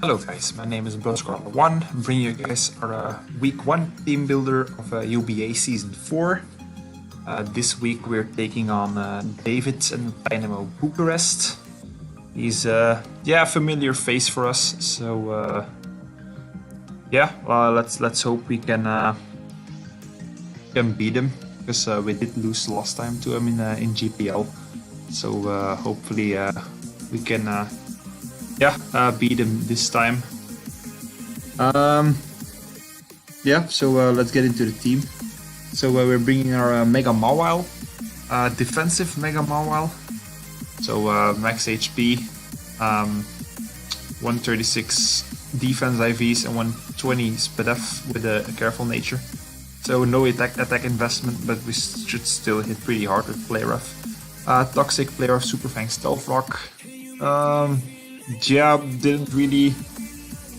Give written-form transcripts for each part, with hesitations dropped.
Hello guys, my name is Buzzcrawler1, bringing you guys our week 1 team builder of UBA season 4. This week we're taking on David and Tynamo Bucharest. He's a familiar face for us, so let's hope we can beat him, because we did lose last time to him in GPL. So hopefully we can beat him this time. So let's get into the team. So we're bringing our Mega Mawile, defensive Mega Mawile. So max HP, 136 defense IVs and 120 SPDF with a careful nature. So no attack investment, but we should still hit pretty hard with Play Rough. Toxic, Play Rough, Super Fang, Stealth Rock. Didn't really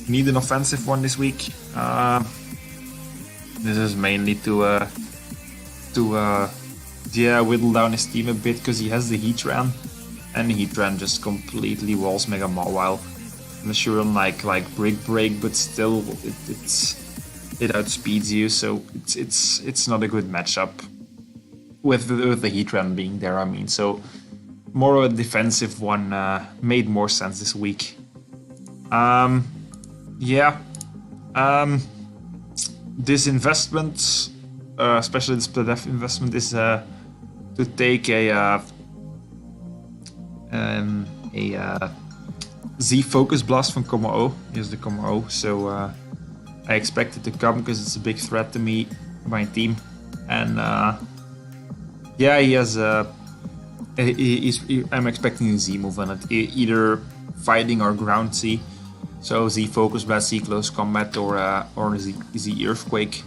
need an offensive one this week. This is mainly to whittle down his team a bit, because he has the Heatran, and the Heatran just completely walls Mega Mawile. I'm sure on like Break, but still it outspeeds you, so it's not a good matchup with the Heatran being there. I mean, so more of a defensive one made more sense this week. This investment, especially this SPDF investment, is to take a Z Focus Blast from Como-O. Here's the Como-O, so I expect it to come because it's a big threat to me, my team, and he has I'm expecting a Z move on it, either fighting or ground Z. So Z Focus Blast, Z Close Combat, or Z Earthquake.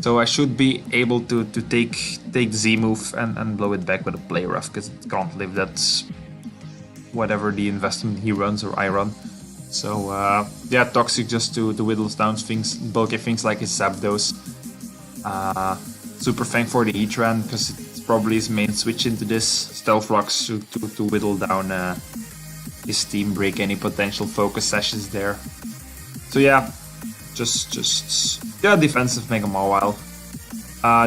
So I should be able to take the Z move and blow it back with a Play Rough, because it can't live that whatever the investment he runs or I run. So Toxic just to whittle down things, bulky things like his Zapdos. Super Fang for the Heatran, because it's probably his main switch into this. Stealth Rocks to whittle down his team, break any potential focus sessions there. So defensive Mega Mawile.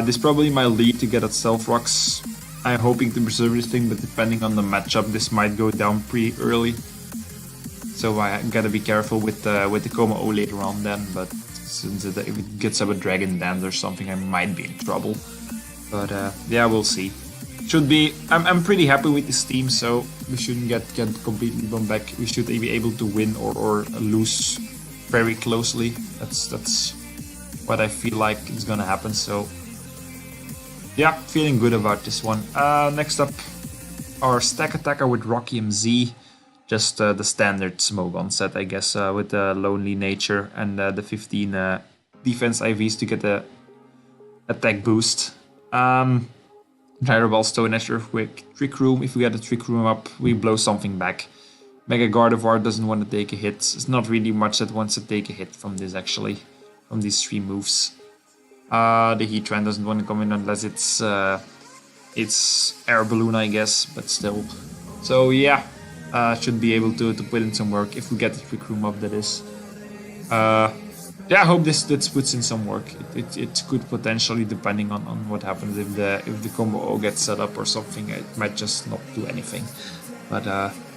This is probably my lead to get at Stealth Rocks. I'm hoping to preserve this thing, but depending on the matchup, this might go down pretty early. So I gotta be careful with the Como-O later on then, but since if it gets up a Dragon Dance or something, I might be in trouble. But we'll see. Should be. I'm pretty happy with this team, so we shouldn't get completely blown back. We should be able to win or lose very closely. That's what I feel like is gonna happen. So feeling good about this one. Next up, our Stack Attacker with Rocky MZ. Just the standard Smogon set, I guess, with the Lonely Nature and the 15 defense IVs to get the attack boost. Gyro Ball, Stone Edge, Earthquake, Trick Room. If we get a Trick Room up, we blow something back. Mega Gardevoir doesn't want to take a hit. It's not really much that wants to take a hit from this, actually, from these 3 moves. The Heatran doesn't want to come in unless it's Air Balloon, I guess, but still. So should be able to put in some work if we get the Trick Room up, that is. I hope this puts in some work. It could potentially, depending on what happens, if the Como-O gets set up or something, it might just not do anything. But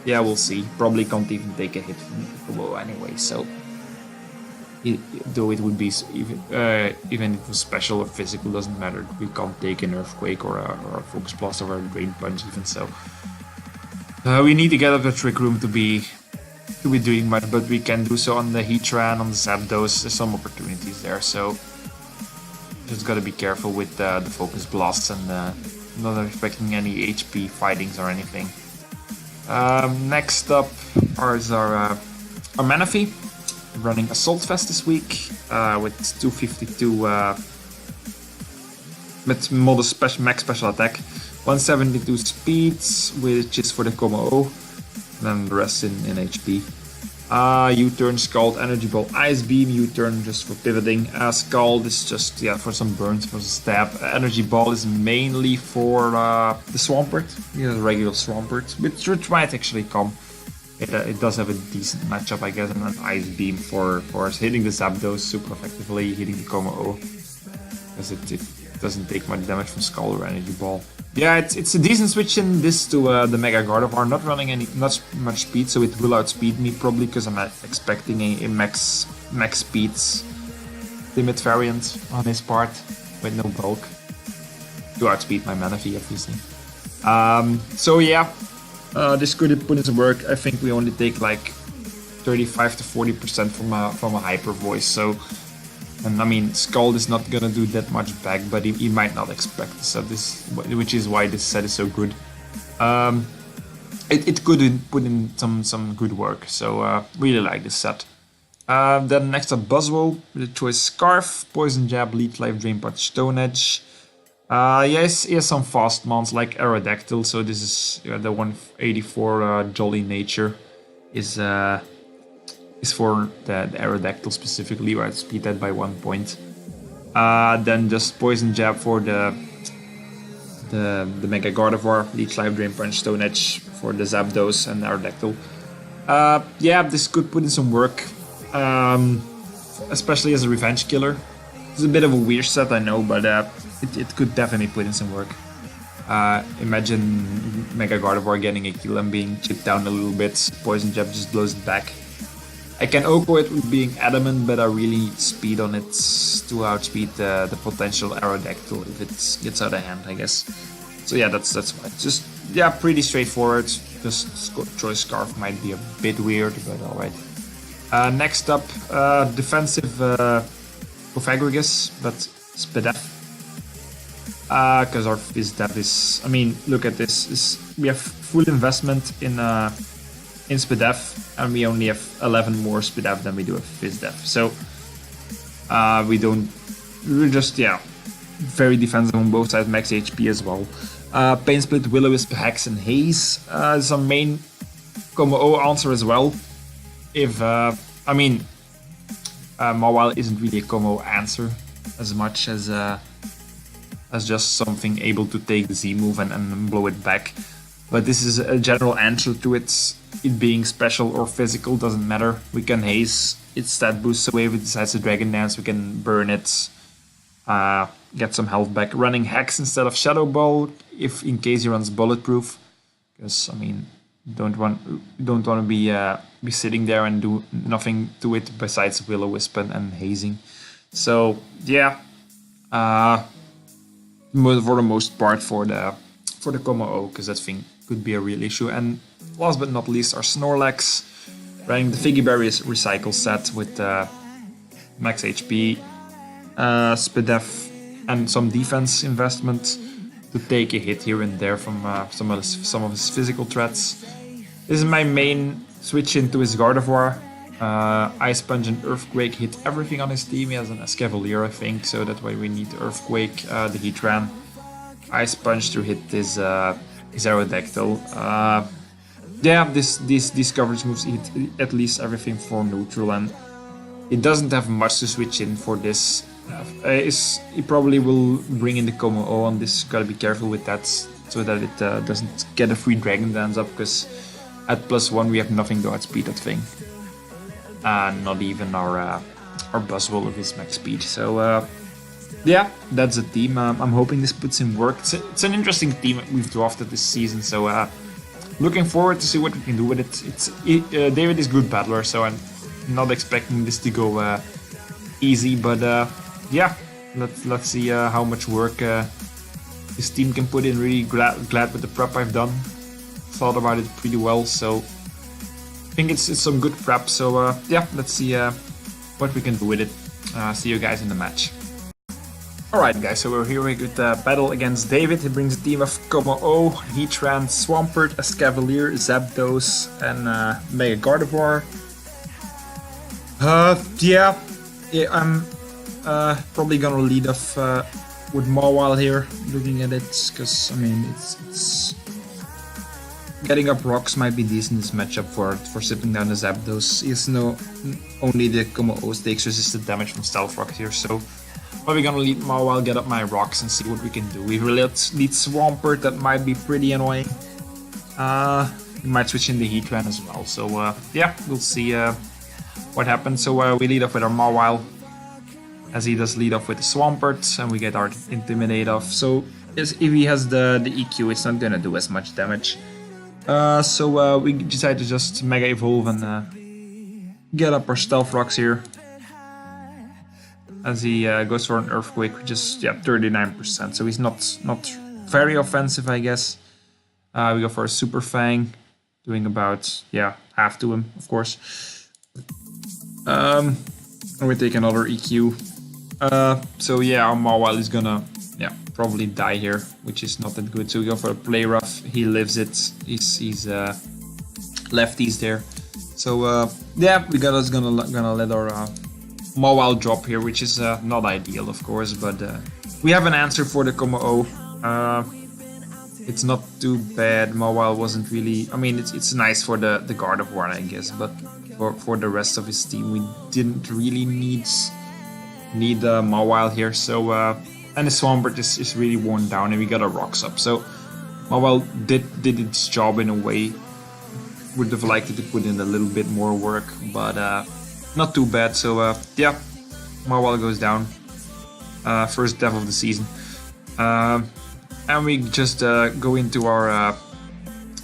we'll see. Probably can't even take a hit from the Como-O anyway. So though it would be even if it was special or physical, doesn't matter. We can't take an Earthquake or a Focus Blast or a Drain Punch even. So we need to get up the Trick Room to be doing much, but we can do so on the Heatran, on the Zapdos. There's some opportunities there, so just gotta be careful with the Focus Blasts and not expecting any HP fightings or anything. Next up is our Manaphy, running Assault Vest this week with 252 with modest max special attack, 172 speeds, which is for the Como-O. And the rest in HP. U-turn, Scald, Energy Ball, Ice Beam, U-turn just for pivoting. Scald is just for some burns, for the stab. Energy Ball is mainly for the Swampert, the regular Swampert, which might actually come it does have a decent matchup, I guess, and an Ice Beam for us hitting the Zapdos super effectively, hitting the Como-O, because it doesn't take much damage from Skull or Energy Ball. Yeah, it's a decent switch in this to the Mega Gardevoir, not running not much speed, so it will outspeed me probably, because I'm expecting a max speeds limit variant on his part with no bulk to outspeed my Manaphy, obviously. So yeah, this could put into work. I think we only take like 35 to 40% from a Hyper Voice. So, and I mean, Scald is not gonna do that much back, but he might not expect this set, which is why this set is so good. It could put in some good work. So really like this set. Then next up, Buzzwole with the choice Scarf, Poison Jab, Leech Life, Drain Punch, Stone Edge. Yes, he has some fast mons like Aerodactyl, so this is the 184 Jolly Nature is for the Aerodactyl specifically, where I speed that by 1 point. Then just Poison Jab for the Mega Gardevoir, Leech Life, Drain Punch, Stone Edge for the Zapdos and Aerodactyl. Yeah, this could put in some work, especially as a revenge killer. It's a bit of a weird set, I know, but it could definitely put in some work. Imagine Mega Gardevoir getting a kill and being chipped down a little bit. Poison Jab just blows it back. I can Oko it with being adamant, but I really need speed on it to outspeed the potential Aerodactyl if it gets out of hand, I guess. So yeah, that's fine. Just, yeah, pretty straightforward. Just choice Scarf might be a bit weird, but alright. Next up, defensive Cofagrigus, but Spadef. Because our Fizdef is, I mean, look at this. We have full investment in Spadef, and we only have 11 more Spadef than we do of Fizdef. So we're just, yeah, very defensive on both sides, max HP as well. Pain Split, Will-O-Wisp, Hex, and Haze is our main Como-O answer as well. If I mean, Mawile isn't really a Como answer as much as just something able to take the Z move and blow it back. But this is a general answer to it. It being special or physical doesn't matter. We can haze its stat boost away if it decides to Dragon Dance. We can burn it, get some health back. Running Hex instead of Shadow Ball, if in case he runs Bulletproof, because I mean, don't want to be sitting there and do nothing to it besides Will-O-Wisp and hazing. So yeah, for the most part for the Como-O, because that thing could be a real issue. And last but not least, our Snorlax, running the Figgy Berry Recycle set with max HP, Spadef, and some defense investment to take a hit here and there from some of his physical threats. This is my main switch into his Gardevoir. Ice Punch and Earthquake hit everything on his team. He has an Escavalier, I think, so that's why we need Earthquake, the Heatran. Ice Punch to hit his Aerodactyl. Yeah, these coverage moves hit at least everything for neutral, and it doesn't have much to switch in for this. He probably will bring in the Como-O on this. Gotta be careful with that, so that it doesn't get a free Dragon Dance up, because at +1 we have nothing to outspeed that thing. Not even our Buzzwole with his max speed. So yeah, that's the team. I'm hoping this puts in work. It's an interesting team we've drafted this season, so looking forward to see what we can do with it. David is a good battler, so I'm not expecting this to go easy, but yeah, let's see how much work this team can put in. Really glad with the prep I've done. Thought about it pretty well, so I think it's some good prep. So yeah, let's see what we can do with it. See you guys in the match. Alright guys, so we're here with the battle against David. He brings a team of Como-O, Heatran, Swampert, Escavalier, Zapdos, and Mega Gardevoir. Yeah, I'm probably gonna lead off with Mawile here, looking at it, because I mean, it's getting up rocks might be decent this matchup for sipping down the Zapdos. He has only the Como-O takes resistant damage from Stealth Rock here, so probably gonna lead Mawile, get up my rocks, and see what we can do. We really lead Swampert, that might be pretty annoying. he might switch in the Heatran as well. So yeah, we'll see what happens. So we lead off with our Mawile, as he does lead off with the Swampert, and we get our Intimidate off. So if he has the EQ, it's not gonna do as much damage. So we decide to just Mega Evolve and get up our Stealth Rocks here. As he goes for an Earthquake, which is 39%. So he's not very offensive, I guess. We go for a Super Fang, doing about half to him, of course. And we take another EQ. So yeah, our Mawile is gonna probably die here, which is not that good. So we go for a Play Rough. He lives it. He's lefties there. So yeah, we gonna let our Mawile drop here, which is not ideal, of course, but we have an answer for the Como-O. It's not too bad. Mawile wasn't really... I mean, it's nice for the Gardevoir, I guess, but for the rest of his team, we didn't really need Mawile here. So and the Swampert is really worn down, and we got our Rocks up. So Mawile did its job in a way. Would have liked it to put in a little bit more work, but not too bad. So yeah, Mawile goes down. First death of the season. And we just go into our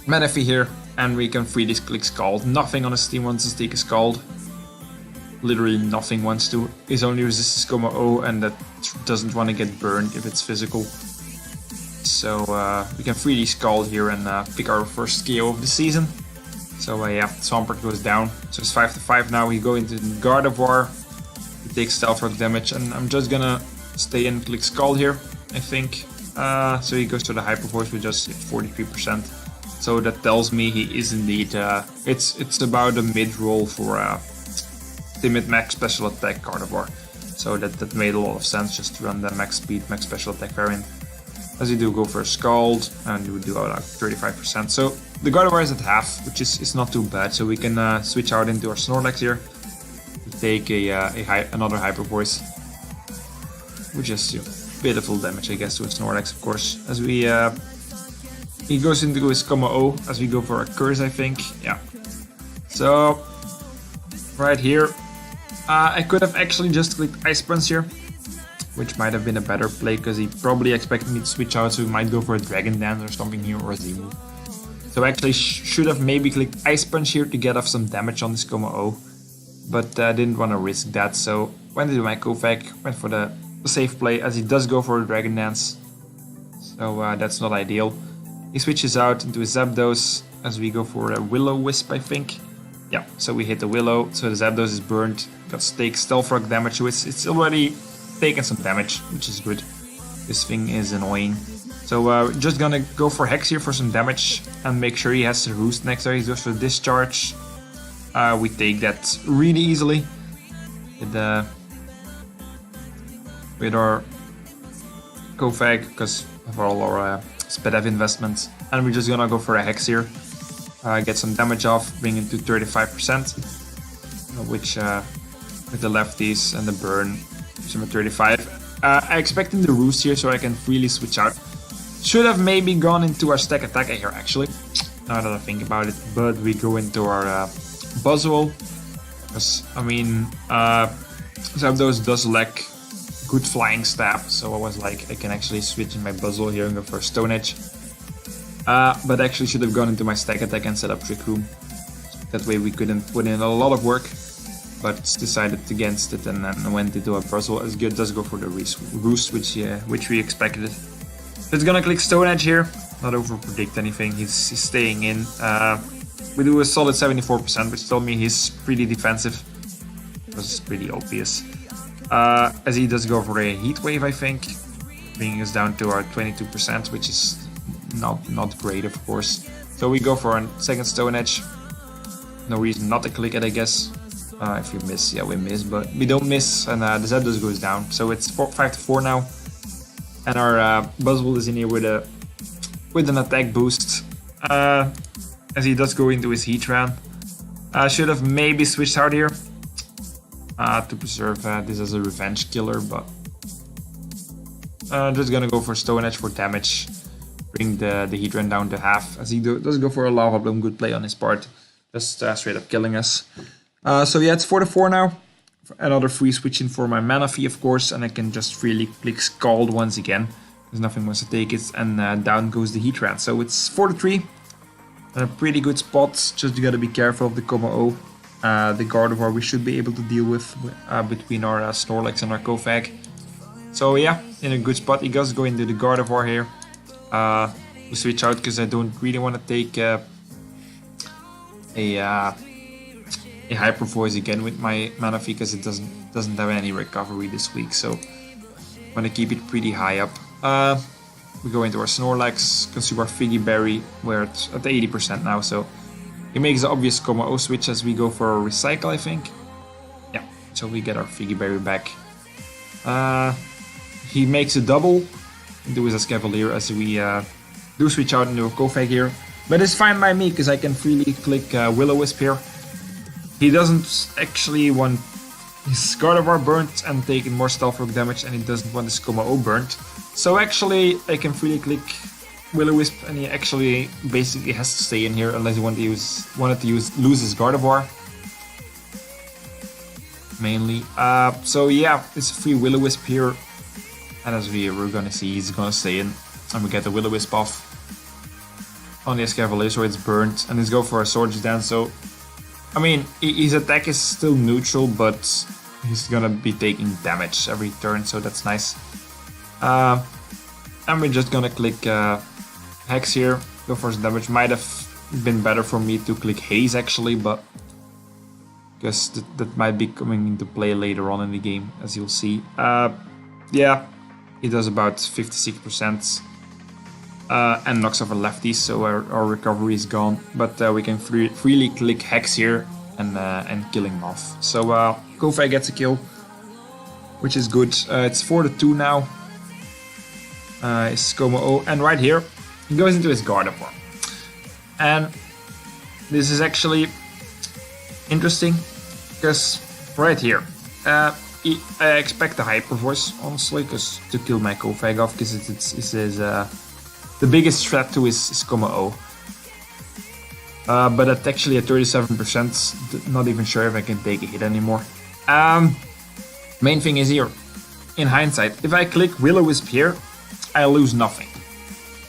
Manaphy here, and we can free this click Scald. Nothing on his team wants to take a Scald. Literally nothing wants to. His only resists Como-O, and that doesn't want to get burned if it's physical. So we can free this Scald here and pick our first KO of the season. So yeah, Swampert goes down. So it's 5-5 now. We go into Gardevoir. He takes Stealth Rock damage, and I'm just gonna stay in click Scald here, I think. So he goes to the Hyper Voice with just 43%. So that tells me he is indeed... it's about a mid-roll for Timid Max Special Attack Gardevoir. So that made a lot of sense, just to run the Max Speed, Max Special Attack variant. As you do go for a Scald, and you would do about 35%. So the Gardevoir is at half, which is not too bad. So we can switch out into our Snorlax here. Take another Hyper Voice. Which is pitiful damage, I guess, to a Snorlax, of course. As we he goes into his Como-O as we go for a Curse, I think. Yeah. So right here, I could have actually just clicked Ice Punch here, which might have been a better play because he probably expected me to switch out, so he might go for a Dragon Dance or something here, or a Z-move. So I actually should have maybe clicked Ice Punch here to get off some damage on this Como-O, but I didn't want to risk that, so went into my Kovac, went for the safe play, as he does go for a Dragon Dance. So that's not ideal. He switches out into a Zapdos as we go for a Will-O-Wisp, I think. Yeah, so we hit the Willow, so the Zapdos is burned. Got Stealth Rock damage, so it's already taken some damage, which is good. This thing is annoying. So we're just gonna go for Hex here for some damage and make sure he has the Roost next time. He goes for Discharge. We take that really easily with our Kovac, because of all our Spedev investments. And we're just gonna go for a Hex here. Get some damage off, bring it to 35%, which with the lefties and the burn, some at 35. I expected the Roost here so I can freely switch out. Should have maybe gone into our Stack Attacker here, actually, now that I think about it, but we go into our Buzzwole, because, I mean, Zapdos does lack good flying stab, so I was like, I can actually switch in my Buzzwole here and go for Stone Edge. But actually should have gone into my Stack Attack and set up Trick Room. That way we couldn't put in a lot of work, but decided against it and then went into a Buzzwole. As good does go for the Roost, which we expected. So it's gonna click Stone Edge here, not over predict anything, he's staying in. We do a solid 74%, which told me he's pretty defensive. Because it's pretty obvious. As he does go for a Heat Wave, I think, bringing us down to our 22%, which is not great, of course. So we go for a second Stone Edge. No reason not to click it, I guess. If you miss, yeah, we miss, but we don't miss, and the Zapdos goes down. So it's 5-4 now, and our Buzzwole is in here with an attack boost. As he does go into his Heatran. Should have maybe switched out here to preserve this as a revenge killer, but just gonna go for Stone Edge for damage. bring the Heatran down to half, as he does go for a Lava Bloom. Good play on his part, just straight up killing us. So yeah, it's 4-4 now. Another free switch in for my Manaphy, of course, and I can just freely click Scald once again, because nothing wants to take it, and down goes the Heatran. So it's 4-3. A pretty good spot, just you gotta be careful of the Como-O. The Gardevoir we should be able to deal with between our Snorlax and our Kofag. So yeah, in a good spot. He does go into the Gardevoir here. We switch out because I don't really want to take a Hyper Voice again with my Manaphy, because it doesn't have any recovery this week. So I'm gonna keep it pretty high up. We go into our Snorlax, consume our Figgy Berry. We're at 80% now, so he makes the obvious Como-O switch as we go for a Recycle, I think. Yeah, so we get our Figgy Berry back. He makes a double into his Escavalier as we do switch out into a Kofag here. But it's fine by me, because I can freely click Will-O-Wisp here. He doesn't actually want his Gardevoir burnt and taking more Stealth Rock damage, and he doesn't want his Como-O burnt. So actually, I can freely click Will-O-Wisp, and he actually basically has to stay in here unless he wanted to lose his Gardevoir. Mainly. So yeah, it's a free Will-O-Wisp here, and as we're gonna see, he's gonna stay in, and we get the Will-O-Wisp off on the Escavalier, so it's burnt, and let's go for a Swords Dance. So I mean, his attack is still neutral, but he's gonna be taking damage every turn, so that's nice. And we're just gonna click Hex here, go for some damage. Might have been better for me to click Haze actually, but because that might be coming into play later on in the game, as you'll see. Yeah, he does about 56%. And knocks off a lefty, so our recovery is gone. But we can freely click Hex here and kill him off. So Kofag gets a kill, which is good. It's 4-2 now. It's Como-O, and right here he goes into his Gardevoir. And this is actually interesting, because right here I expect the Hyper Voice, honestly, because to kill my Kofag off, because it's the biggest threat to his Como-O. But at actually at 37%, not even sure if I can take a hit anymore. Main thing is here, in hindsight, if I click Will-O-Wisp here, I lose nothing.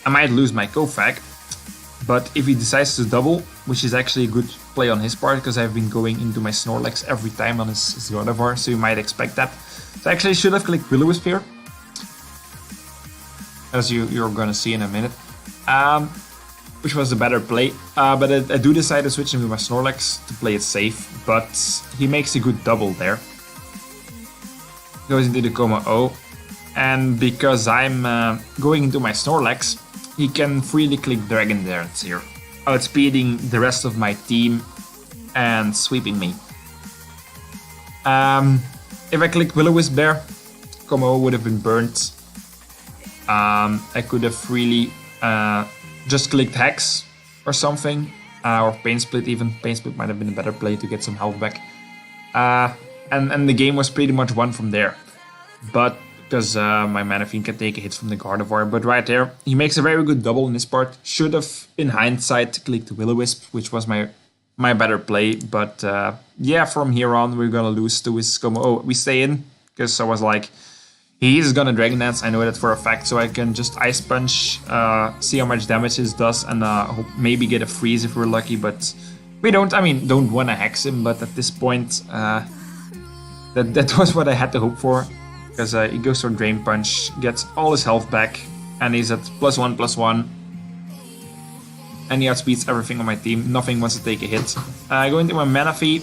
I might lose my Kofag, but if he decides to double, which is actually a good play on his part, because I've been going into my Snorlax every time on his Gardevoir, so you might expect that. So I actually should have clicked Will-O-Wisp here, as you're gonna see in a minute, which was the better play. But I do decide to switch him with my Snorlax to play it safe, but he makes a good double there. Goes into the Como-O, and because I'm going into my Snorlax, he can freely click Dragon Dance here, outspeeding the rest of my team and sweeping me. If I click Will-O-Wisp there, Como-O would have been burnt. I could have freely just clicked Hex or something, or Pain Split even. Pain Split might have been a better play to get some health back. And the game was pretty much won from there. But because my Manaphy can take a hit from the Gardevoir. But right there, he makes a very good double in this part. Should have, in hindsight, clicked Will-O-Wisp, which was my better play. But yeah, from here on, we're gonna lose to his Como-O. We stay in, because I was like, he's gonna Dragon Dance, I know that for a fact, so I can just Ice Punch, see how much damage this does, and hope maybe get a freeze if we're lucky, but we don't. I mean, don't want to Hex him, but at this point, that was what I had to hope for, because he goes for Drain Punch, gets all his health back, and he's at +1/+1, and he outspeeds everything on my team. Nothing wants to take a hit. I go into my Manaphy.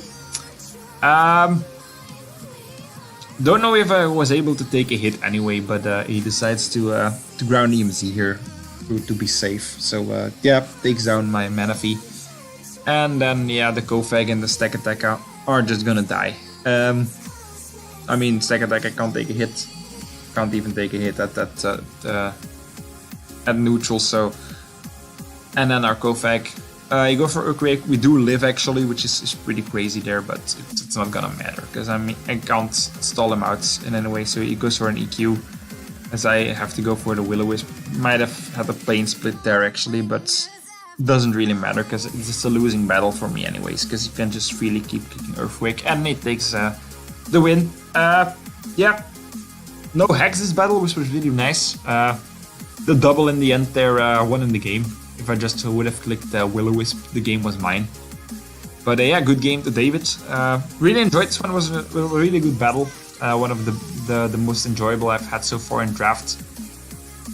Don't know if I was able to take a hit anyway, but he decides to ground EMZ here to be safe. So yeah, takes down my Manaphy. And then yeah, the Kofag and the Stack Attack are just gonna die. I mean, Stack Attack I can't take a hit. Can't even take a hit at neutral, so... And then our Kofag, you go for Earthquake. We do live actually, which is pretty crazy there, but it's not gonna matter, because I can't stall him out in any way, so he goes for an EQ, as I have to go for the Will-O-Wisp. might have had a plane split there actually, but doesn't really matter because it's just a losing battle for me anyways, because you can just really keep kicking Earthquake, and it takes the win. Yeah, no hacks this battle, which was really nice. The double in the end there won in the game. If I just would have clicked Will-O-Wisp, the game was mine. But yeah, good game to David. Really enjoyed this one. It was a really good battle. One of the most enjoyable I've had so far in draft.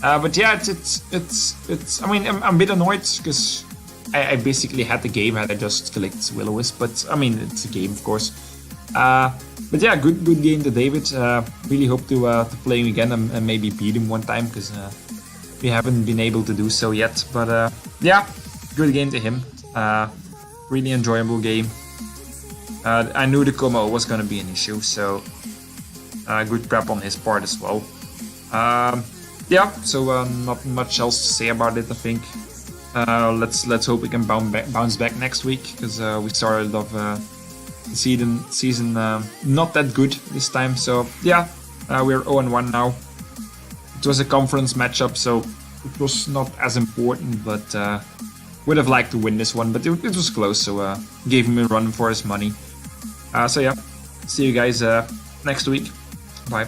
But yeah, it's. I mean, I'm a bit annoyed because I basically had the game had I just clicked Will-O-Wisp. But I mean, it's a game, of course. But yeah, good game to David. Really hope to play him again and maybe beat him one time, because we haven't been able to do so yet. But yeah, good game to him. Really enjoyable game. I knew the combo was going to be an issue, so good prep on his part as well. Yeah, so not much else to say about it, I think. Let's hope we can bounce back next week, because we started off the season not that good this time. So yeah, we're 0-1 now. It was a conference matchup, so it was not as important, but would have liked to win this one, but it was close, so gave him a run for his money. So yeah, see you guys next week. Bye.